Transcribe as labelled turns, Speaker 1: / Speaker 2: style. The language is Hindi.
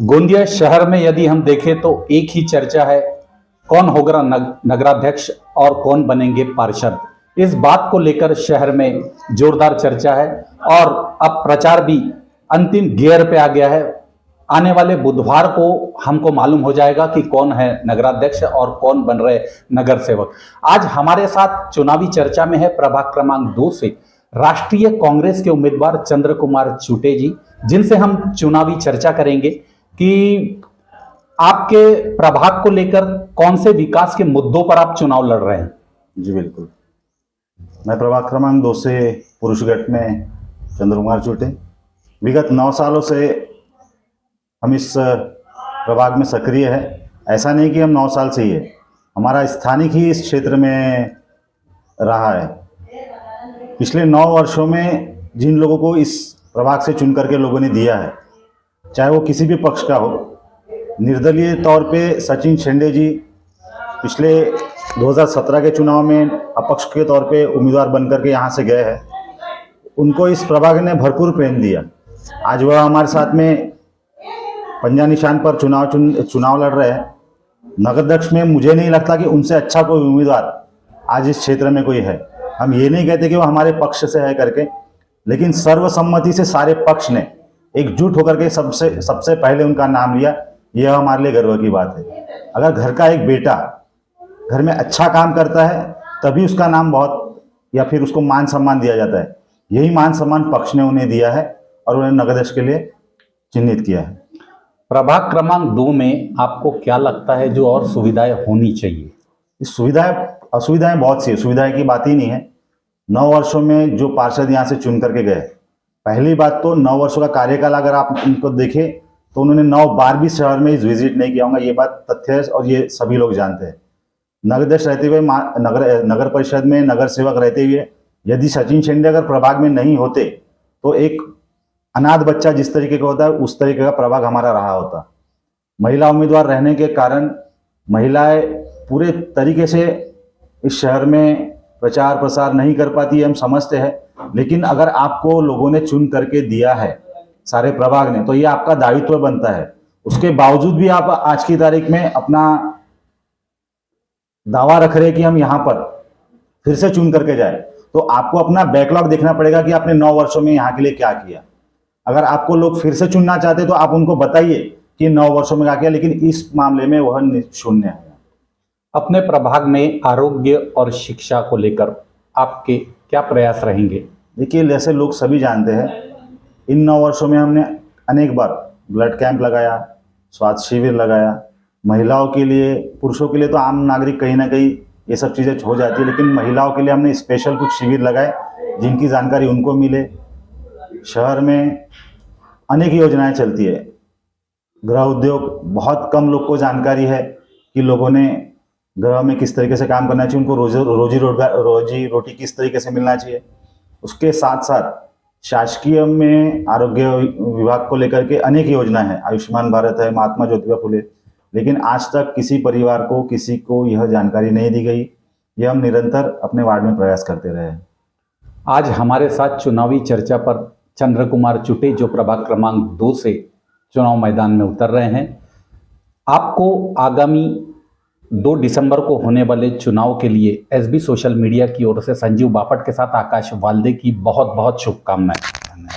Speaker 1: गोंदिया शहर में यदि हम देखें तो एक ही चर्चा है, कौन होगा नगराध्यक्ष और कौन बनेंगे पार्षद। इस बात को लेकर शहर में जोरदार चर्चा है और अब प्रचार भी अंतिम गियर पे आ गया है। आने वाले बुधवार को हमको मालूम हो जाएगा कि कौन है नगराध्यक्ष और कौन बन रहे नगर सेवक। आज हमारे साथ चुनावी चर्चा में है प्रभाग क्रमांक 2 से राष्ट्रीय कांग्रेस के उम्मीदवार चंद्र कुमार चुटे जी, जिनसे हम चुनावी चर्चा करेंगे कि आपके प्रभाग को लेकर कौन से विकास के मुद्दों पर आप चुनाव लड़ रहे हैं।
Speaker 2: जी बिल्कुल, मैं प्रभाग क्रमांक 2 से पुरुषगढ़ में चंद्र कुमार चुटे। विगत 9 सालों से हम इस प्रभाग में सक्रिय है। ऐसा नहीं कि हम 9 साल से ही है, हमारा स्थानिक ही इस क्षेत्र में रहा है। पिछले 9 वर्षों में जिन लोगों को इस प्रभाग से चुन करके लोगों ने दिया है, चाहे वो किसी भी पक्ष का हो, निर्दलीय तौर पे सचिन शेंडे जी पिछले 2017 के चुनाव में अपक्ष के तौर पे उम्मीदवार बनकर के यहाँ से गए हैं। उनको इस प्रभाग ने भरपूर प्रेम दिया। आज वह हमारे साथ में पंजा निशान पर चुनाव लड़ रहे हैं। नगराध्यक्ष में मुझे नहीं लगता कि उनसे अच्छा कोई उम्मीदवार आज इस क्षेत्र में कोई है। हम ये नहीं कहते कि वो हमारे पक्ष से है करके, लेकिन सर्वसम्मति से सारे पक्ष ने एकजुट होकर के सबसे पहले उनका नाम लिया। यह हमारे लिए गर्व की बात है। अगर घर का एक बेटा घर में अच्छा काम करता है तभी उसका नाम बहुत या फिर उसको मान सम्मान दिया जाता है। यही मान सम्मान पक्ष ने उन्हें दिया है और उन्हें नगराध्यक्ष के लिए चिन्हित किया है।
Speaker 1: प्रभाग क्रमांक 2 में आपको क्या लगता है जो और सुविधाएं होनी चाहिए।
Speaker 2: इस असुविधाएं बहुत सी, सुविधाएं की बात ही नहीं है। 9 वर्षों में जो पार्षद यहाँ से चुन करके गए, पहली बात तो 9 वर्षों का कार्यकाल अगर आप उनको देखें तो उन्होंने 9 बार भी शहर में विजिट नहीं किया होगा। ये बात तथ्य है और ये सभी लोग जानते हैं। नगराध्यक्ष रहते हुए, नगर परिषद में नगर सेवक रहते हुए, यदि सचिन शेंडे अगर प्रभाग में नहीं होते तो एक अनाथ बच्चा जिस तरीके का होता है उस तरीके का प्रभाग हमारा रहा होता। महिला उम्मीदवार रहने के कारण महिलाएं पूरे तरीके से इस शहर में प्रचार प्रसार नहीं कर पाती है, हम समझते हैं। लेकिन अगर आपको लोगों ने चुन करके दिया है सारे प्रभाग ने, तो ये आपका दायित्व बनता है। उसके बावजूद भी आप आज की तारीख में अपना दावा रख रहे हैं कि हम यहाँ पर फिर से चुन करके जाए, तो आपको अपना बैकलॉग देखना पड़ेगा कि आपने 9 वर्षों में यहाँ के लिए क्या किया। अगर आपको लोग फिर से चुनना चाहते तो आप उनको बताइए कि 9 वर्षों में क्या किया, लेकिन इस मामले में वह शून्य है।
Speaker 1: अपने प्रभाग में आरोग्य और शिक्षा को लेकर आपके क्या प्रयास रहेंगे।
Speaker 2: देखिए, जैसे लोग सभी जानते हैं, इन 9 वर्षों में हमने अनेक बार ब्लड कैंप लगाया, स्वास्थ्य शिविर लगाया। महिलाओं के लिए, पुरुषों के लिए तो आम नागरिक कहीं ना कहीं ये सब चीज़ें हो जाती है, लेकिन महिलाओं के लिए हमने स्पेशल कुछ शिविर लगाए जिनकी जानकारी उनको मिले। शहर में अनेक योजनाएं चलती है। गृह उद्योग, बहुत कम लोग को जानकारी है कि लोगों ने गृह में किस तरीके से काम करना चाहिए, उनको रोजी रोटी किस तरीके से मिलना चाहिए। उसके साथ साथ शासकीय में आरोग्य विभाग को लेकर के अनेक योजना है, आयुष्मान भारत है, महात्मा ज्योतिबा फुले, लेकिन आज तक किसी परिवार को, किसी को यह जानकारी नहीं दी गई। यह हम निरंतर अपने वार्ड में प्रयास करते रहे।
Speaker 1: आज हमारे साथ चुनावी चर्चा पर चंद्र कुमार चुटे, जो प्रभाग क्रमांक 2 से चुनाव मैदान में उतर रहे हैं। आपको आगामी 2 दिसंबर को होने वाले चुनाव के लिए एसबी सोशल मीडिया की ओर से संजीव बापट के साथ आकाश वाल्दे की बहुत बहुत शुभकामनाएं।